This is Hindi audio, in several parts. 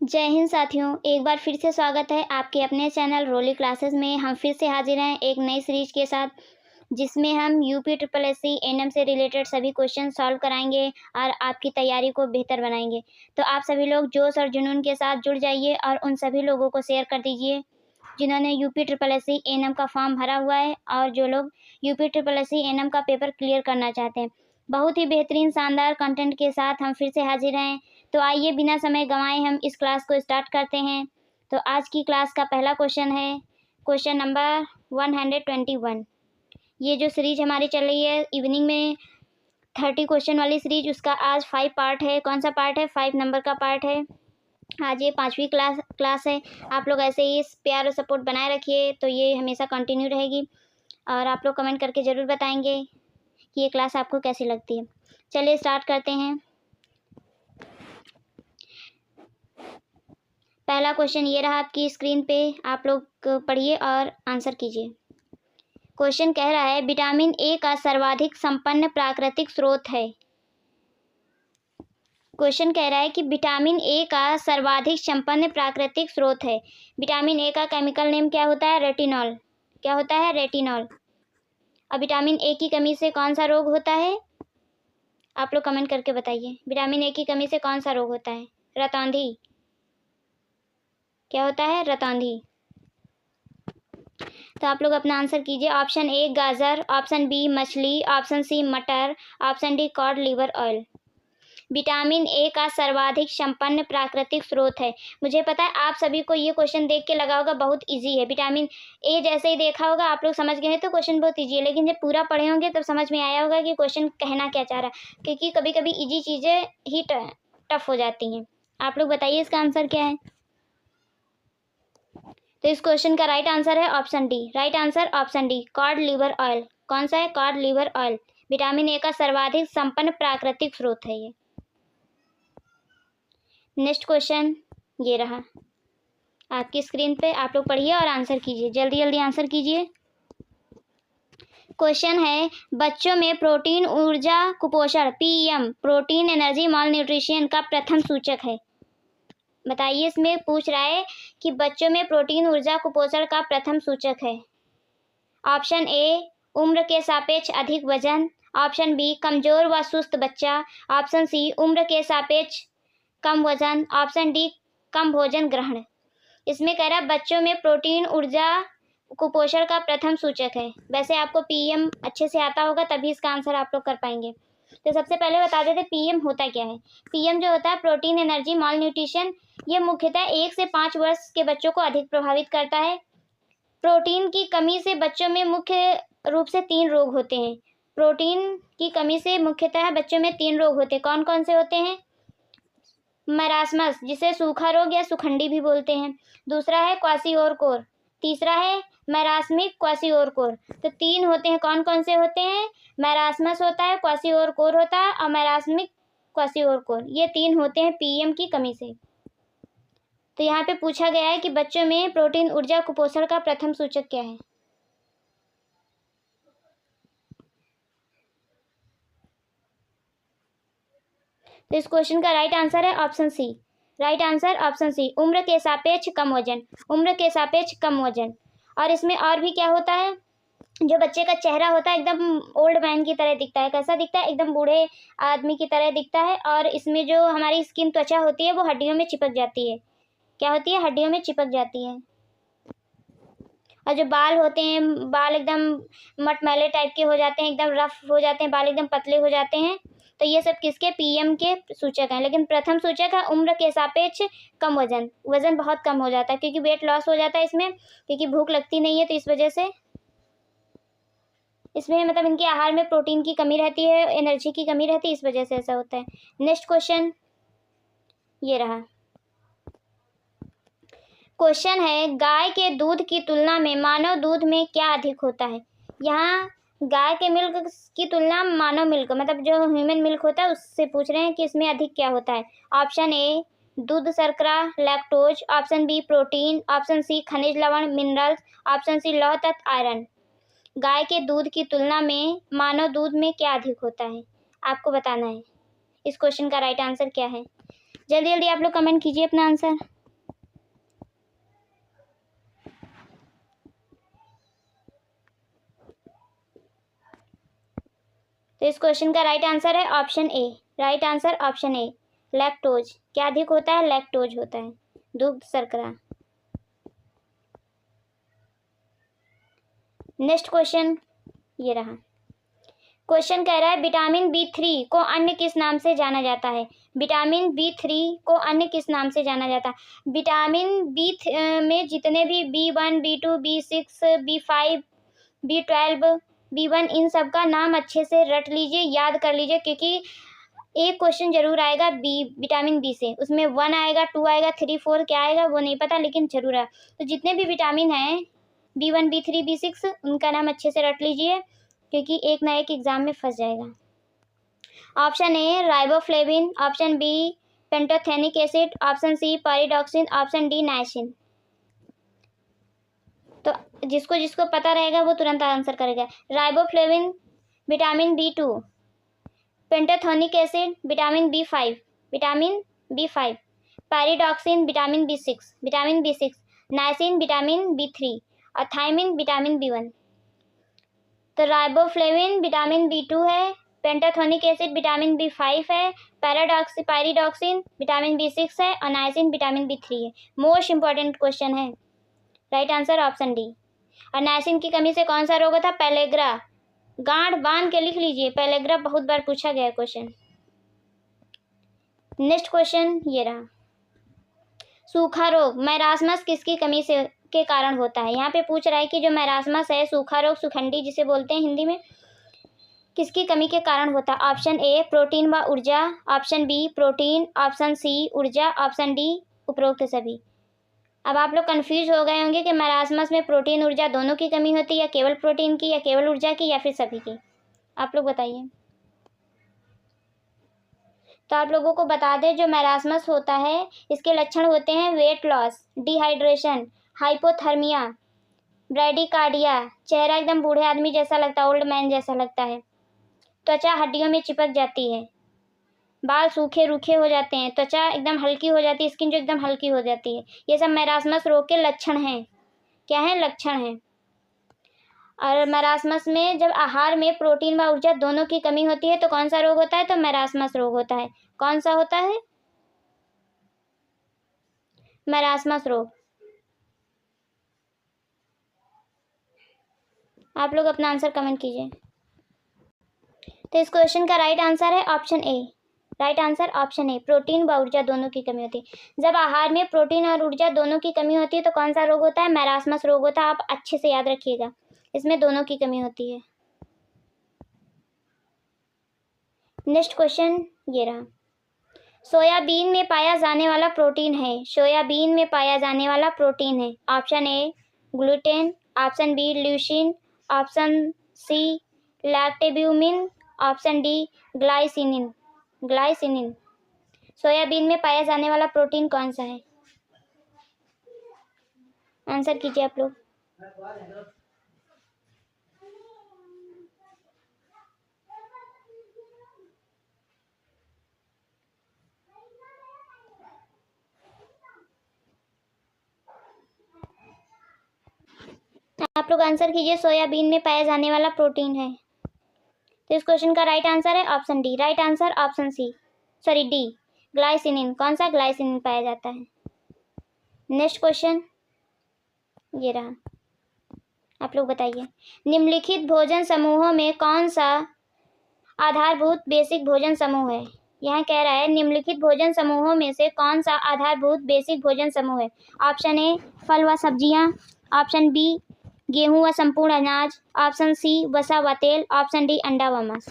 जय हिंद साथियों, एक बार फिर से स्वागत है आपके अपने चैनल रोली क्लासेस में। हम फिर से हाजिर हैं एक नई सीरीज के साथ, जिसमें हम यूपी ट्रिपल एससी एनएम से रिलेटेड सभी क्वेश्चन सॉल्व कराएंगे और आपकी तैयारी को बेहतर बनाएंगे। तो आप सभी लोग जोश और जुनून के साथ जुड़ जाइए और उन सभी लोगों को शेयर कर दीजिए जिन्होंने यूपी ट्रिपल एससी एनएम का फॉर्म भरा हुआ है और जो लोग यूपी ट्रिपल एससी एनएम का पेपर क्लियर करना चाहते हैं। बहुत ही बेहतरीन शानदार कंटेंट के साथ हम फिर से हाजिर हैं। तो आइए बिना समय गंवाए हम इस क्लास को स्टार्ट करते हैं। तो आज की क्लास का पहला क्वेश्चन है क्वेश्चन नंबर 121। ये जो सीरीज हमारी चल रही है इवनिंग में 30 क्वेश्चन वाली सीरीज, उसका आज 5 पार्ट है। कौन सा पार्ट है? 5 नंबर का पार्ट है। आज ये 5वीं क्लास है। आप लोग ऐसे ही प्यार और सपोर्ट बनाए रखिए तो ये हमेशा कंटिन्यू रहेगी और आप लोग कमेंट करके ज़रूर बताएंगे कि ये क्लास आपको कैसी लगती है। चलिए स्टार्ट करते हैं। पहला क्वेश्चन ये रहा आपकी स्क्रीन पे, आप लोग पढ़िए और आंसर कीजिए। क्वेश्चन कह रहा है विटामिन ए का सर्वाधिक संपन्न प्राकृतिक स्रोत है। क्वेश्चन कह रहा है कि विटामिन ए का सर्वाधिक संपन्न प्राकृतिक स्रोत है। विटामिन ए का केमिकल नेम क्या होता है? रेटिनॉल। क्या होता है? रेटिनॉल। अब विटामिन ए की कमी से कौन सा रोग होता है? आप लोग कमेंट करके बताइए। विटामिन ए की कमी से कौन सा रोग होता है? रतौंधी। क्या होता है? रतौंधी। तो आप लोग अपना आंसर कीजिए। ऑप्शन ए गाजर, ऑप्शन बी मछली, ऑप्शन सी मटर, option D cod liver oil. Vitamin A का सर्वाधिक संपन्न प्राकृतिक स्रोत है। मुझे पता है आप सभी को ये क्वेश्चन देख के लगा होगा बहुत इजी है। विटामिन ए जैसे ही देखा होगा आप लोग समझ गए हैं तो क्वेश्चन बहुत इजी है, लेकिन जब पूरा पढ़े होंगे तब समझ में आया होगा कि क्वेश्चन कहना क्या चाह रहा है, क्योंकि कभी कभी इजी चीज़ें ही टफ हो जाती हैं। आप लोग बताइए इसका आंसर क्या है। तो इस क्वेश्चन का राइट आंसर है option D. Right answer option D, cod liver oil. कौन सा है? Cod liver oil. Vitamin A का सर्वाधिक संपन्न प्राकृतिक स्रोत है ये। नेक्स्ट क्वेश्चन ये रहा आपकी स्क्रीन पे, आप लोग पढ़िए और आंसर कीजिए। जल्दी जल्दी आंसर कीजिए। क्वेश्चन है बच्चों में प्रोटीन ऊर्जा कुपोषण पीएम प्रोटीन एनर्जी माल न्यूट्रिशन का प्रथम सूचक है। बताइए, इसमें पूछ रहा है कि बच्चों में प्रोटीन ऊर्जा कुपोषण का प्रथम सूचक है। ऑप्शन ए उम्र के सापेक्ष अधिक वजन, ऑप्शन बी कमजोर व सुस्त बच्चा, ऑप्शन सी उम्र के सापेक्ष कम वजन, ऑप्शन डी कम भोजन ग्रहण। इसमें कह रहा है बच्चों में प्रोटीन ऊर्जा कुपोषण का प्रथम सूचक है। वैसे आपको पीएम अच्छे से आता होगा तभी इसका आंसर आप लोग कर पाएंगे। तो सबसे पहले बता देते पीएम होता क्या है। पीएम जो होता है प्रोटीन एनर्जी माल न्यूट्रिशन, ये मुख्यतः 1 से 5 वर्ष के बच्चों को अधिक प्रभावित करता है। प्रोटीन की कमी से बच्चों में मुख्य रूप से 3 रोग होते हैं। प्रोटीन की कमी से मुख्यतः बच्चों में 3 रोग होते हैं। कौन कौन से होते हैं? मरासमस, जिसे सूखा रोग या सुखंडी भी बोलते हैं। दूसरा है क्वासियोरकोर। तीसरा है मैरास्मिक क्वासियोरकोर। तो 3 होते हैं। कौन कौन से होते हैं? मैरास्मस होता है, क्वासियोरकोर होता है और मैरास्मिक क्वासियोरकोर। ये 3 होते हैं पीएम की कमी से। तो यहाँ पे पूछा गया है कि बच्चों में प्रोटीन ऊर्जा कुपोषण का प्रथम सूचक क्या है। तो इस क्वेश्चन का राइट आंसर है option C. Right answer option C, उम्र के सापेक्ष कम वजन। उम्र के सापेक्ष कम वजन। और इसमें और भी क्या होता है, जो बच्चे का चेहरा होता है एकदम ओल्ड मैन की तरह दिखता है। कैसा दिखता है? एकदम बूढ़े आदमी की तरह दिखता है। और इसमें जो हमारी स्किन त्वचा होती है वो हड्डियों में चिपक जाती है। क्या होती है? हड्डियों में चिपक जाती है। और जो बाल होते हैं, बाल एकदम मटमैले टाइप के हो जाते हैं, एकदम रफ हो जाते हैं, बाल एकदम पतले हो जाते हैं। तो ये सब किसके? पीएम के सूचक हैं। लेकिन प्रथम सूचक है उम्र के सापेक्ष कम वजन। वजन बहुत कम हो जाता है क्योंकि वेट लॉस हो जाता है इसमें, क्योंकि भूख लगती नहीं है, तो इस वजह से इसमें मतलब इनके आहार में प्रोटीन की कमी रहती है, एनर्जी की कमी रहती है, इस वजह से ऐसा होता है। नेक्स्ट क्वेश्चन ये रहा। क्वेश्चन है गाय के दूध की तुलना में मानव दूध में क्या अधिक होता है। यहाँ गाय के मिल्क की तुलना मानव मिल्क, मतलब जो ह्यूमन मिल्क होता है उससे पूछ रहे हैं कि इसमें अधिक क्या होता है। ऑप्शन ए दूध शर्करा lactose, option B protein, option C खनिज लवण मिनरल्स, ऑप्शन सी लौह तत्व आयरन। गाय के दूध की तुलना में मानव दूध में क्या अधिक होता है, आपको बताना है। इस क्वेश्चन का राइट आंसर क्या है? जल्दी जल्दी आप लोग कमेंट कीजिए अपना आंसर। तो इस क्वेश्चन का राइट आंसर है option A. Right answer option A, lactose. क्या अधिक होता है? लैक्टोज होता है, दुग्ध शर्करा। नेक्स्ट क्वेश्चन ये रहा। क्वेश्चन कह रहा है विटामिन B3 को अन्य किस नाम से जाना जाता है? विटामिन B3 को अन्य किस नाम से जाना जाता है? विटामिन बी में जितने भी B1, B2, B6, B5, B12, B1, इन सब का नाम अच्छे से रट लीजिए, याद कर लीजिए, क्योंकि एक क्वेश्चन जरूर आएगा विटामिन बी से। उसमें 1 आएगा, 2 आएगा, 3, 4 क्या आएगा वो नहीं पता, लेकिन जरूर है। तो जितने भी विटामिन हैं B1, B3, B6, उनका नाम अच्छे से रट लीजिए, क्योंकि एक ना एक एग्जाम में फंस जाएगा। Option A riboflavin, option B pantothenic acid, option C pyridoxine, option D niacin. तो जिसको जिसको पता रहेगा वो तुरंत आंसर करेगा। Riboflavin vitamin B2, pantothenic acid vitamin B5, pyridoxine vitamin B6, niacin vitamin B3 और थायमिन विटामिन B1। तो राइबोफ्लेविन विटामिन B2 है, पेंटाथोनिक एसिड विटामिन B5 है, पायरिडॉक्सिन विटामिन B6 है और नाइसिन विटामिन B3 है। मोस्ट इंपॉर्टेंट क्वेश्चन है। Right answer option D. और नाइसिन की कमी से कौन सा रोग होता है? पेलेग्रा। गांठ बांध के लिख लीजिए, पेलेग्रा बहुत बार पूछा गया क्वेश्चन। नेक्स्ट क्वेश्चन ये रहा। सूखा रोग मैरास्मस किसकी कमी से के कारण होता है? यहाँ पे पूछ रहा है कि जो मैरास्मस है, सूखा रोग, सुखंडी जिसे बोलते हैं हिंदी में, किसकी कमी के कारण होता है? ऑप्शन ए प्रोटीन व ऊर्जा, option B protein, option C ऊर्जा, ऑप्शन डी उपरोक्त सभी। अब आप लोग कंफ्यूज हो गए होंगे कि मैरास्मस में प्रोटीन ऊर्जा दोनों की कमी होती है, या केवल प्रोटीन की, या केवल ऊर्जा की, या फिर सभी की। आप लोग बताइए। तो आप लोगों को बता दें, जो मैरास्मस होता है इसके लक्षण होते हैं weight loss, dehydration, hypothermia, bradycardia, चेहरा एकदम बूढ़े आदमी जैसा लगता है, ओल्ड मैन जैसा लगता है, त्वचा हड्डियों में चिपक जाती है, बाल सूखे रूखे हो जाते हैं, त्वचा एकदम हल्की हो जाती है, स्किन जो एकदम हल्की हो जाती है। ये सब मैरास्मस रोग के लक्षण हैं। क्या हैं? लक्षण हैं। और मैरास्मस में जब आहार में प्रोटीन व ऊर्जा दोनों की कमी होती है तो कौन सा रोग होता है? तो मैरास्मस रोग होता है। कौन सा होता है? मैरास्मस रोग। आप लोग अपना आंसर कमेंट कीजिए। तो इस क्वेश्चन का राइट आंसर है option A. Right answer option A, protein व ऊर्जा दोनों की कमी होती है। जब आहार में प्रोटीन और ऊर्जा दोनों की कमी होती है तो कौन सा रोग होता है? मैरास्मस रोग होता है। आप अच्छे से याद रखिएगा, इसमें दोनों की कमी होती है। नेक्स्ट क्वेश्चन ये रहा। सोयाबीन में पाया जाने वाला प्रोटीन है। सोयाबीन में पाया जाने वाला प्रोटीन है। Option A gluten, option B leucine, option C lactalbumin, option D glycinin. Soybean में पाया जाने वाला प्रोटीन कौन सा है? आंसर कीजिए आप लोग। आप लोग आंसर कीजिए। सोयाबीन में पाया जाने वाला प्रोटीन है। तो इस क्वेश्चन का राइट आंसर है option D. Right answer option D, glycinin. कौन सा? ग्लाइसिनिन पाया जाता है। नेक्स्ट क्वेश्चन ये रहा। आप लोग बताइए, निम्नलिखित भोजन समूहों में कौन सा आधारभूत बेसिक भोजन समूह है? यहाँ कह रहा है निम्नलिखित भोजन समूहों में से कौन सा आधारभूत बेसिक भोजन समूह है? ऑप्शन ए फल व सब्जियां, ऑप्शन बी गेहूं व संपूर्ण अनाज, ऑप्शन सी वसा व तेल, ऑप्शन डी अंडा व मांस।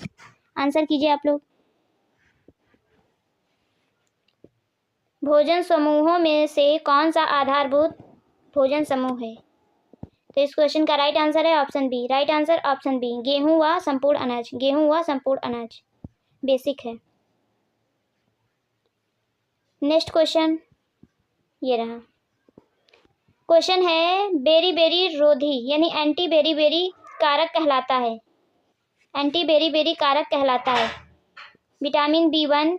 आंसर कीजिए आप लोग। भोजन समूहों में से कौन सा आधारभूत भोजन समूह है? तो इस क्वेश्चन का राइट आंसर है option B. Right answer option B, गेहूं व संपूर्ण अनाज। गेहूं व संपूर्ण अनाज बेसिक है। नेक्स्ट क्वेश्चन ये रहा। क्वेश्चन है बेरी रोधी यानी एंटी बेरी कारक कहलाता है। एंटी बेरी कारक कहलाता है vitamin B1,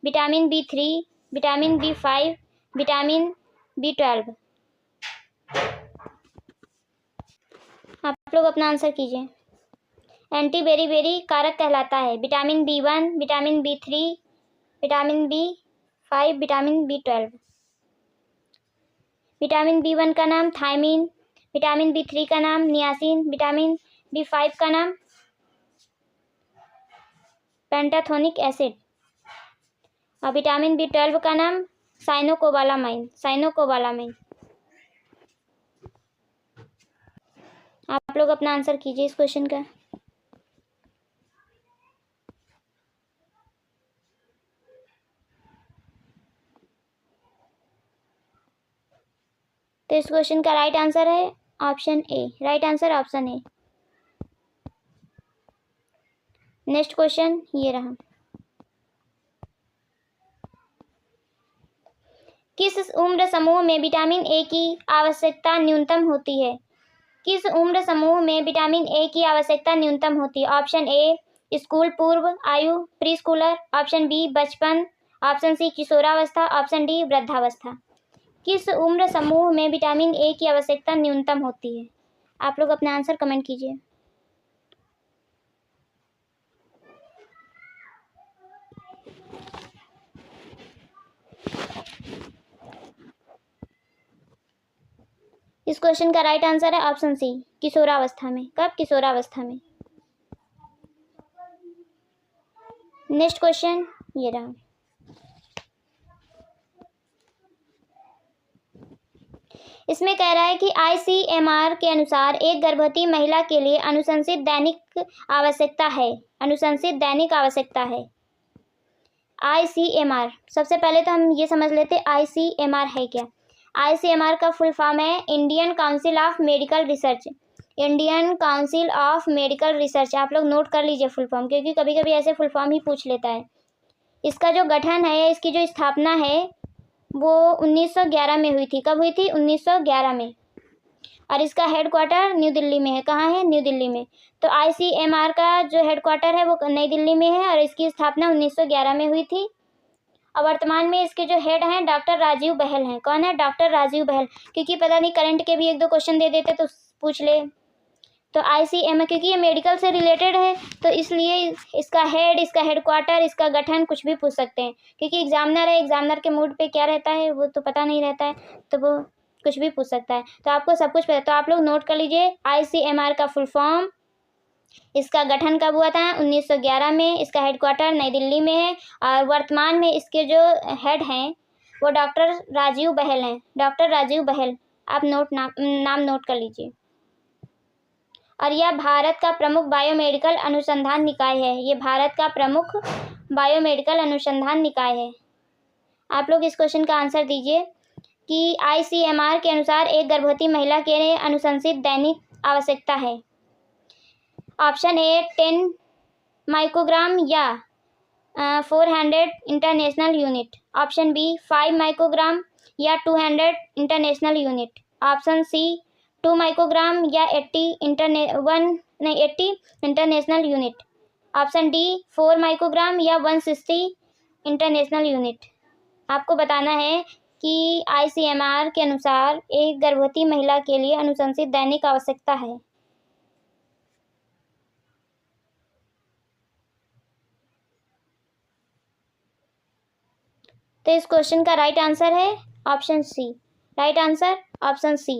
vitamin B3, vitamin B5, vitamin B12। आप लोग अपना आंसर कीजिए। एंटी बेरी कारक कहलाता है? Vitamin B1, vitamin B3, vitamin B5, vitamin B12। Vitamin B1 का नाम थायमीन, विटामिन B3 का नाम नियासिन, विटामिन B5 का नाम पेंटाथोनिक एसिड और विटामिन B12 का नाम साइनोकोबालामाइन। आप लोग अपना आंसर कीजिए इस क्वेश्चन का। तो इस क्वेश्चन का राइट आंसर है option A. Right answer option A. Next question ये रहा। किस उम्र समूह में विटामिन ए की आवश्यकता न्यूनतम होती है? किस उम्र समूह में विटामिन ए की आवश्यकता न्यूनतम होती है? ऑप्शन ए स्कूल पूर्व आयु, प्री स्कूलर, ऑप्शन बी बचपन, ऑप्शन सी किशोरावस्था, ऑप्शन डी वृद्धावस्था। किस उम्र समूह में विटामिन ए की आवश्यकता न्यूनतम होती है? आप लोग अपना आंसर कमेंट कीजिए। इस क्वेश्चन का राइट आंसर है ऑप्शन सी किशोरावस्था में। कब? किशोरावस्था में। नेक्स्ट क्वेश्चन ये रहा। इसमें कह रहा है कि ICMR के अनुसार एक गर्भवती महिला के लिए अनुशंसित दैनिक आवश्यकता है। अनुशंसित दैनिक आवश्यकता है ICMR। सबसे पहले तो हम ये समझ लेते ICMR है क्या। ICMR का फुल फॉर्म है Indian council of medical research. Indian council of medical research. आप लोग नोट कर लीजिए फुल फॉर्म, क्योंकि कभी कभी ऐसे फुल फॉर्म ही पूछ लेता है। इसका जो गठन है, इसकी जो स्थापना है वो 1911 में हुई थी। कब हुई थी? 1911 में। और इसका हेडक्वार्टर न्यू दिल्ली में है। कहाँ है? न्यू दिल्ली में। तो ICMR का जो हेडक्वार्टर है वो नई दिल्ली में है और इसकी स्थापना 1911 में हुई थी। और वर्तमान में इसके जो हेड हैं डॉक्टर राजीव बहल हैं। कौन है? डॉक्टर राजीव बहल। क्योंकि पता नहीं करंट के भी एक दो क्वेश्चन दे देते तो पूछ ले। तो ICMR क्योंकि ये मेडिकल से रिलेटेड है तो इसलिए इसका हेड, इसका हेडक्वार्टर, इसका गठन कुछ भी पूछ सकते हैं। क्योंकि एग्जामिनर है, एग्जामिनर के मूड पे क्या रहता है वो तो पता नहीं रहता है, तो वो कुछ भी पूछ सकता है। तो आपको सब कुछ पता, तो आप लोग नोट कर लीजिए ICMR का फुल फॉर्म। इसका गठन कब हुआ था? 1911 में। इसका हेडक्वार्टर नई दिल्ली में है और वर्तमान में इसके जो हेड हैं वो डॉक्टर राजीव बहल हैं। डॉक्टर राजीव बहल। आप नाम नोट कर लीजिए। और यह भारत का प्रमुख बायोमेडिकल अनुसंधान निकाय है। ये भारत का प्रमुख बायोमेडिकल अनुसंधान निकाय है। आप लोग इस क्वेश्चन का आंसर दीजिए कि ICMR के अनुसार एक गर्भवती महिला के लिए अनुशंसित दैनिक आवश्यकता है। ऑप्शन ए 10 माइक्रोग्राम या 400 international unit. Option B 5 microgram या 200 international unit. Option C 2 microgram या 80 international unit. Option D 4 microgram या 160 इंटरनेशनल यूनिट। आपको बताना है कि ICMR के अनुसार एक गर्भवती महिला के लिए अनुशंसित दैनिक आवश्यकता है। तो इस क्वेश्चन का राइट आंसर है option C. Right answer option C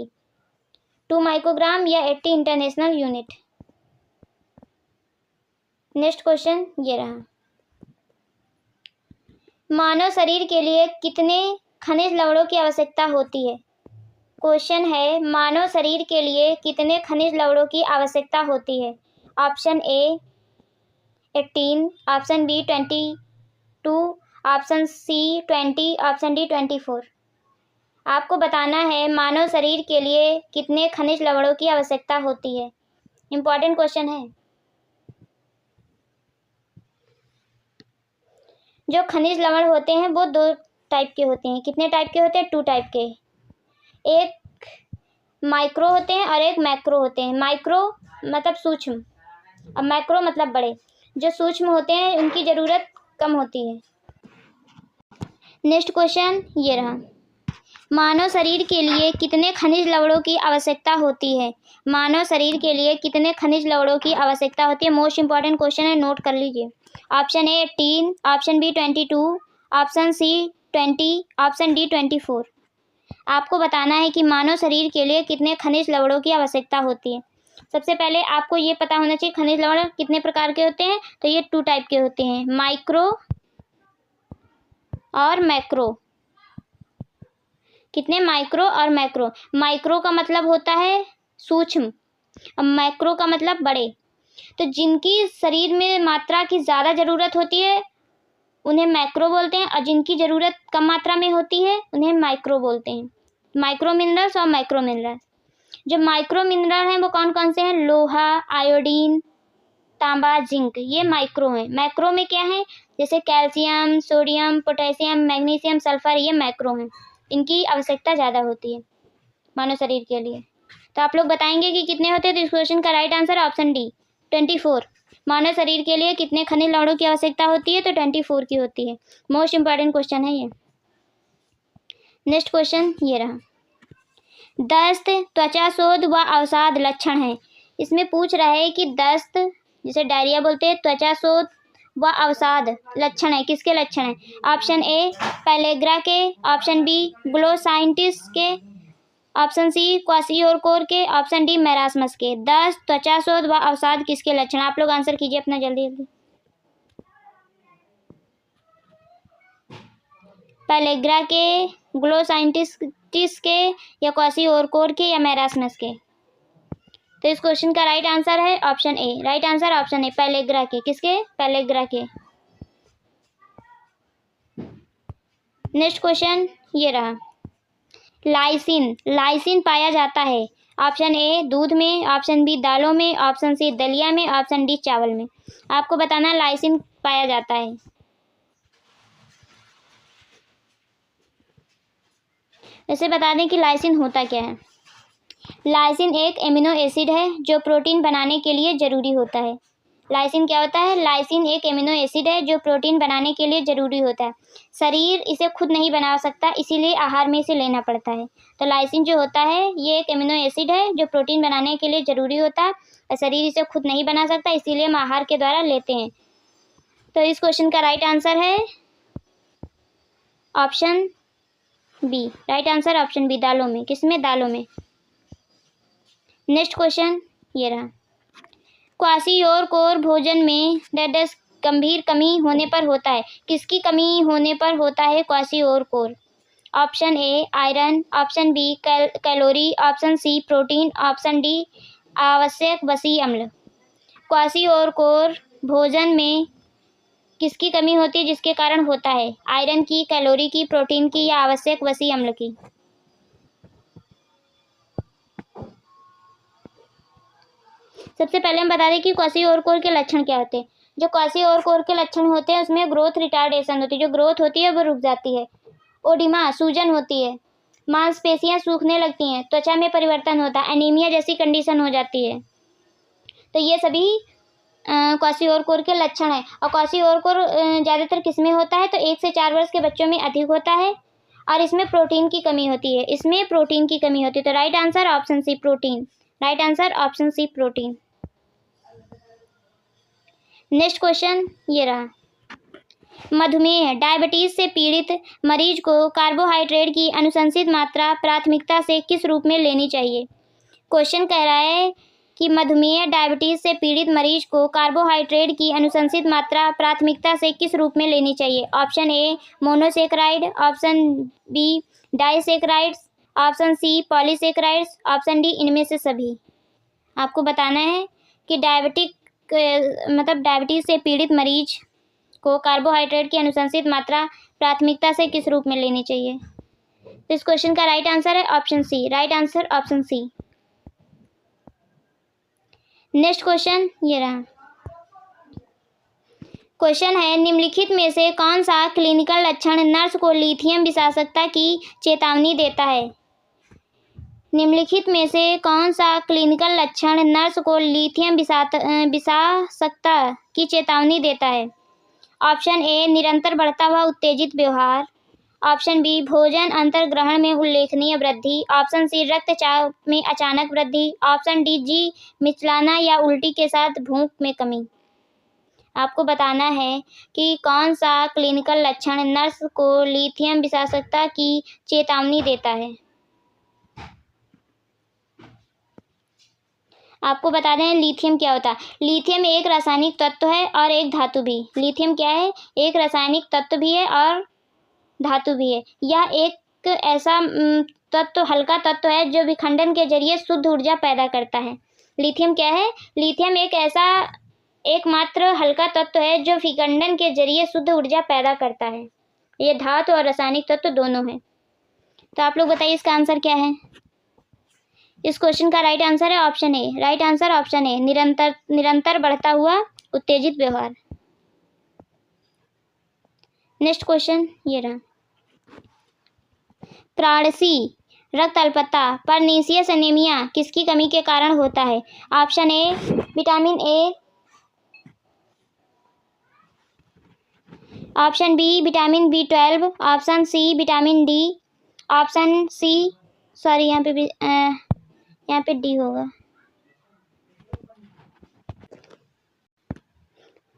2 microgram या 80 इंटरनेशनल यूनिट। नेक्स्ट क्वेश्चन ये रहा। मानव शरीर के लिए कितने खनिज लवणों की आवश्यकता होती है? क्वेश्चन है मानव शरीर के लिए कितने खनिज लवणों की आवश्यकता होती है? Option A 18, option B 22, option C 20, option D 24। आपको बताना है मानव शरीर के लिए कितने खनिज लवणों की आवश्यकता होती है। इंपॉर्टेंट क्वेश्चन है। जो खनिज लवण होते हैं वो 2 टाइप के होते हैं। कितने टाइप के होते हैं? 2 टाइप के। एक माइक्रो होते हैं और एक मैक्रो होते हैं। माइक्रो मतलब सूक्ष्म और मैक्रो मतलब बड़े। जो सूक्ष्म होते हैं उनकी ज़रूरत कम होती है। नेक्स्ट क्वेश्चन ये रहा। मानव शरीर के लिए कितने खनिज लवणों की आवश्यकता होती है? मानव शरीर के लिए कितने खनिज लवणों की आवश्यकता होती है? मोस्ट इंपॉर्टेंट क्वेश्चन है, नोट कर लीजिए। Option A 18, option B 22, option C 20, option D 24। आपको बताना है कि मानव शरीर के लिए कितने खनिज लवणों की आवश्यकता होती है। सबसे पहले आपको ये पता होना चाहिए खनिज लवण कितने प्रकार के होते हैं। तो ये 2 टाइप के होते हैं, माइक्रो और मैक्रो। कितने? माइक्रो और मैक्रो। माइक्रो का मतलब होता है सूक्ष्म, और मैक्रो का मतलब बड़े। तो जिनकी शरीर में मात्रा की ज़्यादा ज़रूरत होती है उन्हें मैक्रो बोलते हैं, और जिनकी ज़रूरत कम मात्रा में होती है उन्हें माइक्रो बोलते हैं। माइक्रो मिनरल्स और मैक्रो मिनरल्स। जो माइक्रो मिनरल हैं वो कौन कौन से हैं? लोहा, आयोडीन, तांबा, जिंक, ये माइक्रो हैं। मैक्रो में क्या है? जैसे calcium, sodium, potassium, magnesium, sulphur, ये मैक्रो हैं। इनकी आवश्यकता ज़्यादा होती है मानव शरीर के लिए। तो आप लोग बताएंगे कि कितने होते हैं। तो इस क्वेश्चन का राइट आंसर ऑप्शन डी 24। मानव शरीर के लिए कितने खनिज लवणों की आवश्यकता होती है? तो 24 की होती है। मोस्ट इंपॉर्टेंट क्वेश्चन है ये। नेक्स्ट क्वेश्चन ये रहा, दस्त त्वचा शोथ व अवसाद लक्षण है। इसमें पूछ रहा है कि दस्त, जिसे डायरिया बोलते हैं, त्वचा शोथ व अवसाद लक्षण है, किसके लक्षण है? ऑप्शन ए पेलेग्रा के, ऑप्शन बी ग्लोसाइंटिस के, ऑप्शन सी क्वासियोरकोर के, ऑप्शन डी मेरास्मस के। दस्त, त्वचा शोथ व अवसाद किसके लक्षण? आप लोग आंसर कीजिए अपना जल्दी जल्दी। पेलेग्रा के, ग्लोसाइंटिस के, या क्वासियोरकोर के, या मेरास्मस के। तो इस क्वेश्चन का राइट आंसर है option A. Right answer option A, pellagra के। किसके? पेलेग्रा के। नेक्स्ट क्वेश्चन ये रहा, लाइसिन। लाइसिन पाया जाता है ऑप्शन ए दूध में, ऑप्शन बी दालों में, ऑप्शन सी दलिया में, ऑप्शन डी चावल में। आपको बताना लाइसिन पाया जाता है। वैसे बता दें कि लाइसिन होता क्या है। लाइसिन एक एमिनो एसिड है जो प्रोटीन बनाने के लिए ज़रूरी होता है। लाइसिन क्या होता है? लाइसिन एक एमिनो एसिड है जो प्रोटीन बनाने के लिए ज़रूरी होता है। शरीर इसे खुद नहीं बना सकता, इसीलिए आहार में इसे लेना पड़ता है। तो लाइसिन जो होता है ये एक एमिनो एसिड है जो प्रोटीन बनाने के लिए ज़रूरी होता है, और शरीर इसे खुद नहीं बना सकता, इसीलिए हम आहार के द्वारा लेते हैं। तो इस क्वेश्चन का राइट आंसर है option B. Right answer option B, दालों में। किसमें? दालों में। नेक्स्ट क्वेश्चन ये रहा, क्वासियोरकोर भोजन में डैश गंभीर कमी होने पर होता है। किसकी कमी होने पर होता है kwashiorkor? Option A iron, option B calorie, option C protein, option D आवश्यक वसी अम्ल। क्वासियोरकोर भोजन में किसकी कमी होती है जिसके कारण होता है? आयरन की, कैलोरी की, प्रोटीन की, या आवश्यक वसी अम्ल की? सबसे पहले हम बता दें कि क्वासियोरकोर के लक्षण क्या होते हैं। जो क्वासियोरकोर के लक्षण होते हैं उसमें ग्रोथ रिटार्डेशन होती है, जो ग्रोथ होती है वो रुक जाती है। ओडिमा, सूजन होती है। मांसपेशियां सूखने लगती हैं। त्वचा में परिवर्तन होता है। एनीमिया जैसी कंडीशन हो जाती है। तो ये सभी क्वासियोरकोर के लक्षण है। और क्वासियोरकोर ज़्यादातर किसमें होता है? तो 1 से 4 वर्ष के बच्चों में अधिक होता है, और इसमें प्रोटीन की कमी होती है। इसमें प्रोटीन की कमी होती है। तो right answer option C, protein. Right answer option C, protein. Next question ये रहा, मधुमेह डायबिटीज से पीड़ित मरीज को कार्बोहाइड्रेट की अनुशंसित मात्रा प्राथमिकता से किस रूप में लेनी चाहिए? क्वेश्चन कह रहा है कि मधुमेह डायबिटीज से पीड़ित मरीज को कार्बोहाइड्रेट की अनुशंसित मात्रा प्राथमिकता से किस रूप में लेनी चाहिए? Option A monosaccharide, option B disaccharides, option C polysaccharides, option D इनमें से सभी। आपको बताना है कि डायबिटीज से पीड़ित मरीज को कार्बोहाइड्रेट की अनुशंसित मात्रा प्राथमिकता से किस रूप में लेनी चाहिए। तो इस क्वेश्चन का राइट आंसर है option C. Right answer option C. Next question ये रहा, क्वेश्चन है निम्नलिखित में से कौन सा क्लिनिकल लक्षण नर्स को लिथियम विषाक्तता की चेतावनी देता है? निम्नलिखित में से कौन सा क्लिनिकल लक्षण नर्स को लिथियम विषाक्तता की चेतावनी देता है? ऑप्शन ए निरंतर बढ़ता हुआ उत्तेजित व्यवहार, ऑप्शन बी भोजन अंतर्ग्रहण में उल्लेखनीय वृद्धि। ऑप्शन सी रक्तचाप में अचानक वृद्धि। ऑप्शन डी जी मिचलाना या उल्टी के साथ भूख में कमी। आपको बताना है कि कौन सा क्लिनिकल लक्षण नर्स को लिथियम विषाक्तता की चेतावनी देता है। आपको बता दें लिथियम क्या होता है। लिथियम एक रासायनिक तत्व है और एक धातु भी। लिथियम क्या है? एक रासायनिक तत्व भी है और धातु भी है। यह एक ऐसा तत्व, हल्का तत्व है जो विखंडन के जरिए शुद्ध ऊर्जा पैदा करता है। लिथियम क्या है? लिथियम एक ऐसा एकमात्र हल्का तत्व है जो विखंडन के जरिए शुद्ध ऊर्जा पैदा करता है। ये धातु और रासायनिक तत्व दोनों है। तो आप लोग बताइए इसका आंसर क्या है। इस क्वेश्चन का राइट आंसर है option A. Right answer option ए, निरंतर बढ़ता हुआ उत्तेजित व्यवहार। नेक्स्ट क्वेश्चन ये रहा। प्राणसी रक्त अल्पता परनीसियस एनीमिया किसकी कमी के कारण होता है। Option A vitamin A, option B vitamin B12, option C vitamin D, option C sorry यहाँ पे डी होगा,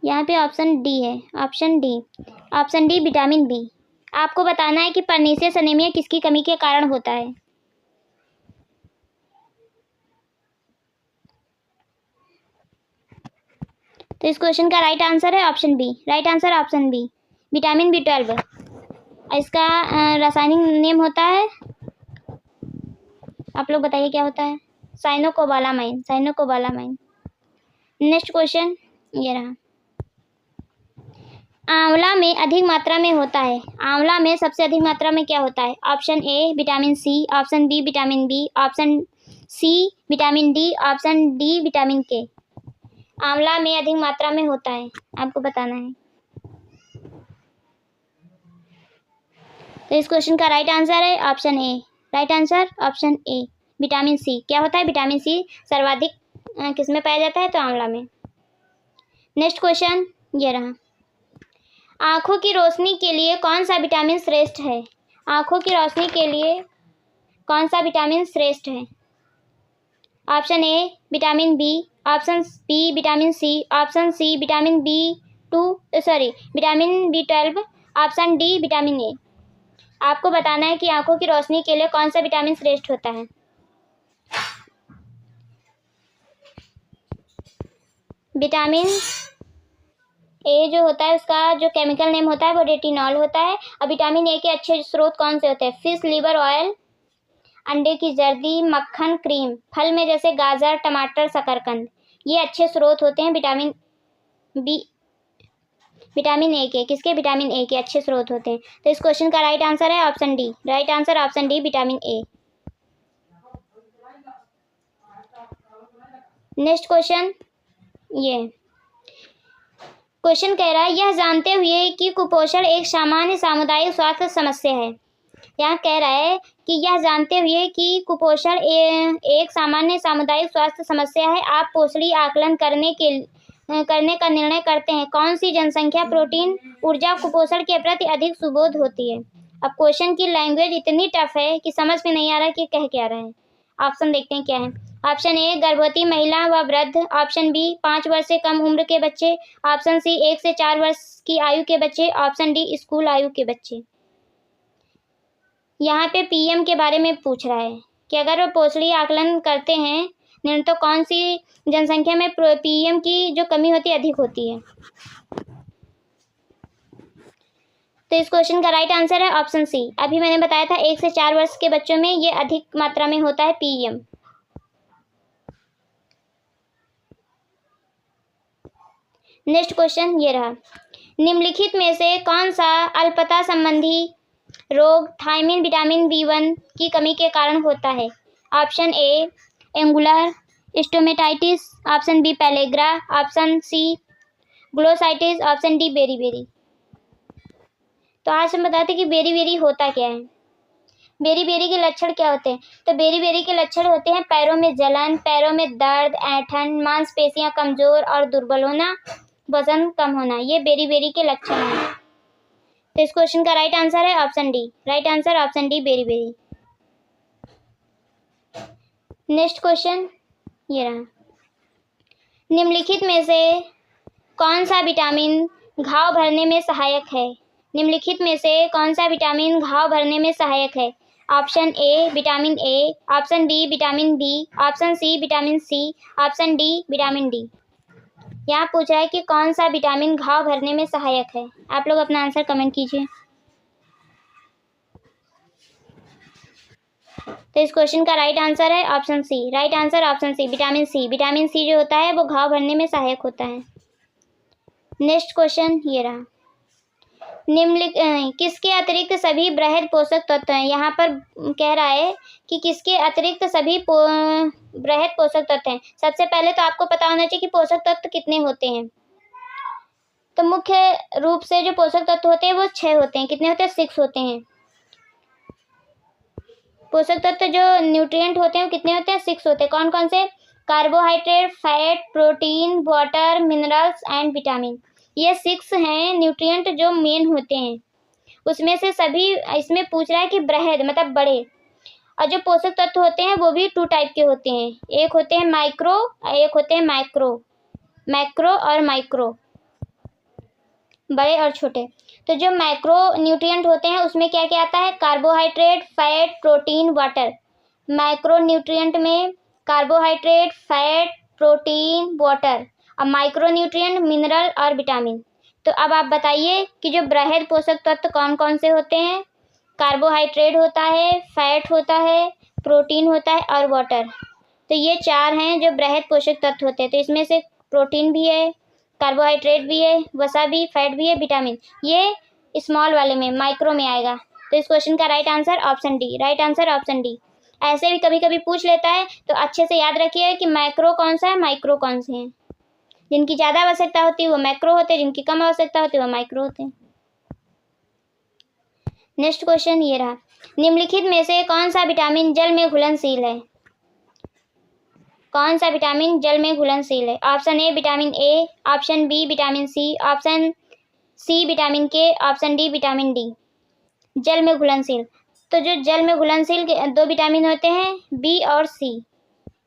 यहाँ पे ऑप्शन डी है। Option D vitamin B. आपको बताना है कि परनीसियस एनीमिया किसकी कमी के कारण होता है। तो इस क्वेश्चन का राइट आंसर है option B. Right answer option B, vitamin B12। इसका रासायनिक नेम होता है, आप लोग बताइए क्या होता है। साइनोकोबालामाइन। नेक्स्ट क्वेश्चन ये रहा। आंवला में अधिक मात्रा में होता है। आंवला में सबसे अधिक मात्रा में क्या होता है। Option A vitamin C, option B vitamin B, option C vitamin D, option D vitamin K. आंवला में अधिक मात्रा में होता है, आपको बताना है। तो इस क्वेश्चन का राइट आंसर है option A. Right answer option A, vitamin C. क्या होता है? विटामिन सी सर्वाधिक किस में पाया जाता है? तो आंवला में। नेक्स्ट क्वेश्चन ये रहा। आँखों की रोशनी के लिए कौन सा विटामिन श्रेष्ठ है। आँखों की रोशनी के लिए कौन सा विटामिन श्रेष्ठ है। Option A vitamin B, option B vitamin C, option C vitamin vitamin B12, option D vitamin A. आपको बताना है कि आँखों की रोशनी के लिए कौन सा विटामिन श्रेष्ठ होता है। विटामिन ए जो होता है उसका जो केमिकल नेम होता है वो रेटिनॉल होता है। और विटामिन ए के अच्छे स्रोत कौन से होते हैं। फिश लीवर ऑयल, अंडे की जर्दी, मक्खन, क्रीम, फल में जैसे गाजर, टमाटर, शकरकंद, ये अच्छे स्रोत होते हैं विटामिन ए के। किसके? विटामिन ए के अच्छे स्रोत होते हैं। तो इस क्वेश्चन का राइट आंसर है option D. Right answer option D, vitamin ए। नेक्स्ट क्वेश्चन ये क्वेश्चन कह रहा है, यह जानते हुए कि कुपोषण एक सामान्य सामुदायिक स्वास्थ्य समस्या है। यहाँ कह रहा है कि यह जानते हुए कि कुपोषण एक सामान्य सामुदायिक स्वास्थ्य समस्या है, आप पोषणीय आकलन करने का निर्णय करते हैं। कौन सी जनसंख्या प्रोटीन ऊर्जा कुपोषण के प्रति अधिक सुबोध होती है। अब क्वेश्चन की लैंग्वेज इतनी टफ है कि समझ में नहीं आ रहा कि कह क्या रहा है। ऑप्शन देखते हैं क्या है। ऑप्शन ए गर्भवती महिला व वृद्ध, ऑप्शन बी 5 वर्ष से कम उम्र के बच्चे, ऑप्शन सी 1 से 4 वर्ष की आयु के बच्चे, ऑप्शन डी स्कूल आयु के बच्चे। यहाँ पे पीएम के बारे में पूछ रहा है कि अगर वो पोषणीय आकलन करते हैं तो कौन सी जनसंख्या में पीएम की जो कमी होती है अधिक होती है। तो इस क्वेश्चन का राइट आंसर है ऑप्शन सी। अभी मैंने बताया था 1 से 4 वर्ष के बच्चों में ये अधिक मात्रा में होता है पीएम। नेक्स्ट क्वेश्चन ये रहा। निम्नलिखित में से कौन सा अल्पता संबंधी रोग थायमिन विटामिन B1 की कमी के कारण होता है। Option A angular stomatitis, option B pellagra, option C glossitis, option D beriberi. तो आज हम बताते हैं कि बेरी होता क्या है। बेरी के लक्षण क्या होते हैं। तो बेरी के लक्षण होते हैं पैरों में जलन, पैरों में दर्द, ऐंठन, मांसपेशियां कमजोर और दुर्बल होना, वजन कम होना, ये बेरी के लक्षण हैं। तो इस क्वेश्चन का राइट आंसर है option D. Right answer option D, beriberi. Next question ये रहा, निम्नलिखित में से कौन सा विटामिन घाव भरने में सहायक है? निम्नलिखित में से कौन सा विटामिन घाव भरने में सहायक है? Option A vitamin A, option B vitamin B, option C vitamin C, option D vitamin D. यहाँ पूछ रहा है कि कौन सा विटामिन घाव भरने में सहायक है। आप लोग अपना आंसर कमेंट कीजिए। तो इस क्वेश्चन का राइट आंसर है option C. Right answer option C, vitamin C. Vitamin C जो होता है वो घाव भरने में सहायक होता है। नेक्स्ट क्वेश्चन ये रहा, निम्नलिखित किसके अतिरिक्त सभी बृहद पोषक तत्व हैं? यहाँ पर कह रहा है कि किसके अतिरिक्त सभी बृहद पोषक तत्व हैं। सबसे पहले तो आपको पता होना चाहिए कि पोषक तत्व कितने होते हैं। तो मुख्य रूप से जो पोषक तत्व होते हैं वो 6 होते हैं। कितने होते हैं? 6 होते हैं। पोषक तत्व जो न्यूट्रिएंट होते हैं वो कितने होते हैं? 6 होते हैं। कौन कौन से? Carbohydrate, fat, protein, water, minerals and vitamin. ये 6 हैं न्यूट्रिएंट जो मेन होते हैं। उसमें से सभी, इसमें पूछ रहा है कि बृहद मतलब बड़े। और जो पोषक तत्व होते हैं वो भी 2 टाइप के होते हैं। एक होते हैं माइक्रो और एक होते हैं माइक्रो। मैक्रो और माइक्रो, बड़े और छोटे। तो जो माइक्रो न्यूट्रिएंट होते हैं उसमें क्या क्या आता है? Carbohydrate, fat, protein, water. Micro nutrient में कार्बोहाइड्रेट, फैट, प्रोटीन, वाटर। और माइक्रो न्यूट्रिएंट मिनरल और विटामिन। तो अब आप बताइए कि जो बृहद पोषक तत्व कौन कौन से होते हैं? कार्बोहाइड्रेट होता है, फैट होता है, प्रोटीन होता है और वाटर। तो ये 4 हैं जो बृहद पोषक तत्व होते हैं। तो इसमें से प्रोटीन भी है, कार्बोहाइड्रेट भी है, वसा भी, फैट भी है, विटामिन। ये स्मॉल वाले में, माइक्रो में आएगा। तो इस क्वेश्चन का right answer option D. Right answer option D. ऐसे भी कभी कभी पूछ लेता है तो अच्छे से याद रखिए कि माइक्रो कौन सा है, माइक्रो कौन से हैं। जिनकी ज़्यादा आवश्यकता होती है वो मैक्रो होते हैं, जिनकी कम आवश्यकता होती है वो माइक्रो होते हैं। नेक्स्ट क्वेश्चन ये रहा, निम्नलिखित में से कौन सा विटामिन जल में घुलनशील है? कौन सा विटामिन जल में घुलनशील है? Option A vitamin A, option B vitamin C, option C vitamin K, option D vitamin D. जल में घुलनशील, तो जो जल में घुलनशील 2 विटामिन होते हैं, बी और सी।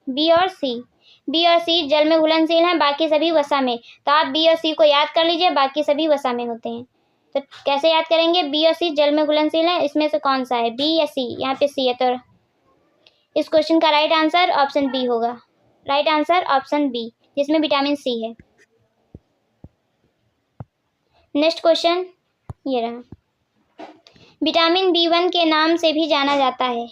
बी और सी, बी और सी जल में घुलनशील हैं, बाकी सभी वसा में। तो आप बी और सी को याद कर लीजिए, बाकी सभी वसा में होते हैं। तो कैसे याद करेंगे? बी और सी जल में घुलनशील है, इसमें से कौन सा है, बी या सी? यहाँ पे सी है, तो इस क्वेश्चन का राइट आंसर ऑप्शन बी होगा। राइट आंसर ऑप्शन बी, जिसमें विटामिन सी है। नेक्स्ट क्वेश्चन ये रहा, विटामिन B1 के नाम से भी जाना जाता है।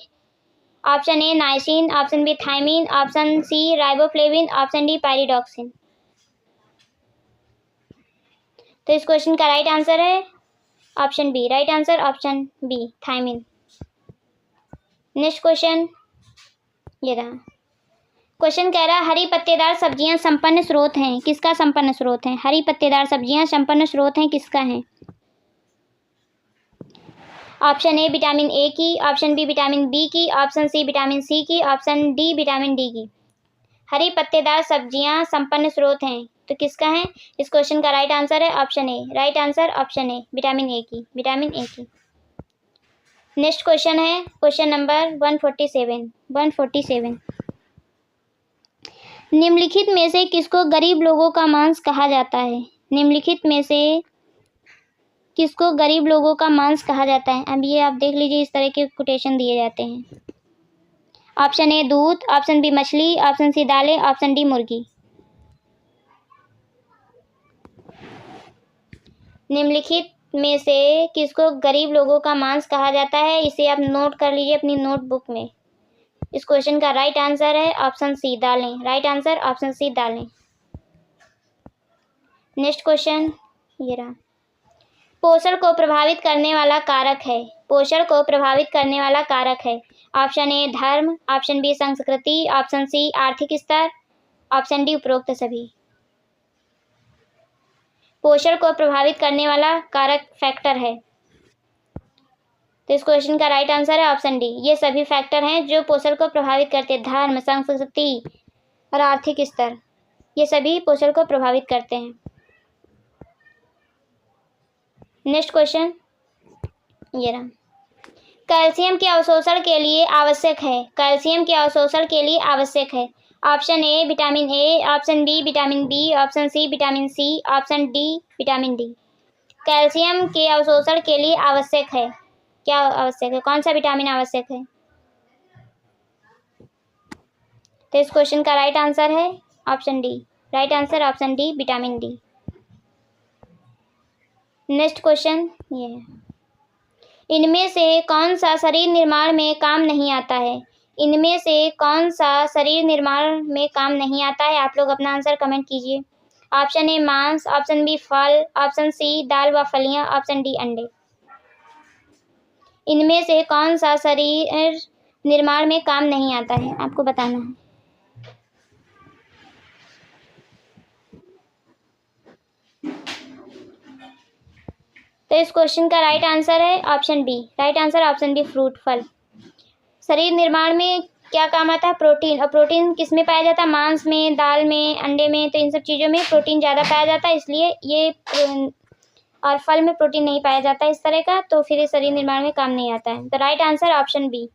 Option A niacin, option B thiamine, option C riboflavin, option D pyridoxine. तो इस क्वेश्चन का राइट आंसर है option B. Right answer option B, thiamine. Next question ये रहा, क्वेश्चन कह रहा है हरी पत्तेदार सब्जियां संपन्न स्रोत हैं, किसका संपन्न स्रोत है? हरी पत्तेदार सब्जियां संपन्न स्रोत हैं, किसका है? ऑप्शन ए विटामिन ए की, ऑप्शन बी विटामिन बी की, ऑप्शन सी विटामिन सी की, ऑप्शन डी विटामिन डी की। हरी पत्तेदार सब्जियां संपन्न स्रोत हैं, तो किसका है? इस क्वेश्चन का राइट आंसर है option A. Right answer option A, vitamin ए की। विटामिन ए की। नेक्स्ट क्वेश्चन है क्वेश्चन नंबर 147। निम्नलिखित में से किसको गरीब लोगों का मांस कहा जाता है? निम्नलिखित में से किसको गरीब लोगों का मांस कहा जाता है? अब ये आप देख लीजिए, इस तरह के कोटेशन दिए जाते हैं। ऑप्शन ए दूध, ऑप्शन बी मछली, ऑप्शन सी दालें, ऑप्शन डी मुर्गी। निम्नलिखित में से किसको गरीब लोगों का मांस कहा जाता है? इसे आप नोट कर लीजिए अपनी नोटबुक में। इस क्वेश्चन का राइट आंसर है ऑप्शन सी दालें। राइट आंसर ऑप्शन सी दालें। नेक्स्ट क्वेश्चन ये रहा, पोषण को प्रभावित करने वाला कारक है। पोषण को प्रभावित करने वाला कारक है। ऑप्शन ए धर्म, ऑप्शन बी संस्कृति, ऑप्शन सी आर्थिक स्तर, ऑप्शन डी उपरोक्त सभी। पोषण को प्रभावित करने वाला कारक फैक्टर है, तो इस क्वेश्चन का राइट आंसर है ऑप्शन डी। ये सभी फैक्टर हैं जो पोषण को प्रभावित करते हैं। धर्म, संस्कृति और आर्थिक स्तर, ये सभी पोषण को प्रभावित करते हैं। नेक्स्ट क्वेश्चन ये रहा। कैल्शियम के अवशोषण के लिए आवश्यक है। कैल्शियम के अवशोषण के लिए आवश्यक है। Option A vitamin A, option B vitamin B, option C vitamin C, option D vitamin D. Calcium के अवशोषण के लिए आवश्यक है। क्या आवश्यक है? कौन सा विटामिन आवश्यक है? तो इस क्वेश्चन का राइट आंसर है option D. Right answer option D vitamin D. Next question ये है, इनमें से कौन सा शरीर निर्माण में काम नहीं आता है? इनमें से कौन सा शरीर निर्माण में काम नहीं आता है? आप लोग अपना आंसर कमेंट कीजिए। ऑप्शन ए मांस, ऑप्शन बी फल, ऑप्शन सी दाल व फलियां, ऑप्शन डी अंडे। इनमें से कौन सा शरीर निर्माण में काम नहीं आता है? आपको बताना है। तो इस क्वेश्चन का राइट आंसर है option B. Right answer option B fruit, फल। शरीर निर्माण में क्या काम आता है? प्रोटीन। और प्रोटीन किस में पाया जाता है? मांस में, दाल में, अंडे में। तो इन सब चीज़ों में प्रोटीन ज़्यादा पाया जाता है, इसलिए ये और फल में प्रोटीन नहीं पाया जाता इस तरह का, तो फिर ये शरीर निर्माण में काम नहीं आता है। तो राइट आंसर ऑप्शन बी।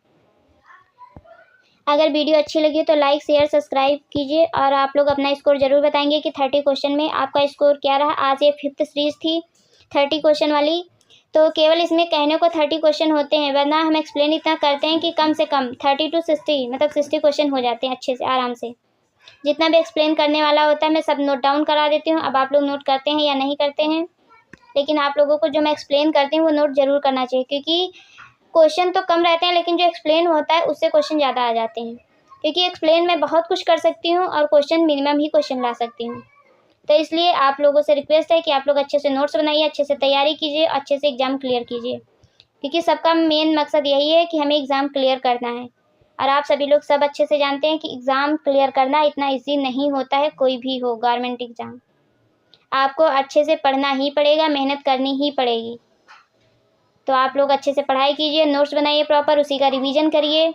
अगर वीडियो अच्छी लगी तो लाइक शेयर सब्सक्राइब कीजिए और आप लोग अपना स्कोर ज़रूर बताएंगे कि 30 क्वेश्चन में आपका स्कोर क्या रहा। आज ये 5th सीरीज़ थी 30 क्वेश्चन वाली, तो केवल इसमें कहने को 30 क्वेश्चन होते हैं, वरना हम एक्सप्लेन इतना करते हैं कि कम से कम 30 to 60 मतलब 60 क्वेश्चन हो जाते हैं अच्छे से, आराम से। जितना भी एक्सप्लेन करने वाला होता है मैं सब नोट डाउन करा देती हूँ। अब आप लोग नोट करते हैं या नहीं करते हैं, लेकिन आप लोगों को जो मैं एक्सप्लेन करती हूँ वो नोट ज़रूर करना चाहिए, क्योंकि क्वेश्चन तो कम रहते हैं लेकिन जो एक्सप्लेन होता है उससे क्वेश्चन ज़्यादा आ जाते हैं। क्योंकि एक्सप्लेन मैं बहुत कुछ कर सकती हूँ और क्वेश्चन मिनिमम ही क्वेश्चन ला सकती हूँ। तो इसलिए आप लोगों से रिक्वेस्ट है कि आप लोग अच्छे से नोट्स बनाइए, अच्छे से तैयारी कीजिए, अच्छे से एग्ज़ाम क्लियर कीजिए, क्योंकि सबका मेन मकसद यही है कि हमें एग्ज़ाम क्लियर करना है। और आप सभी लोग सब अच्छे से जानते हैं कि एग्ज़ाम क्लियर करना इतना ईजी नहीं होता है, कोई भी हो गवर्नमेंट एग्ज़ाम। आपको अच्छे से पढ़ना ही पड़ेगा, मेहनत करनी ही पड़ेगी। तो आप लोग अच्छे से पढ़ाई कीजिए, नोट्स बनाइए प्रॉपर, उसी का रिवीजन करिए।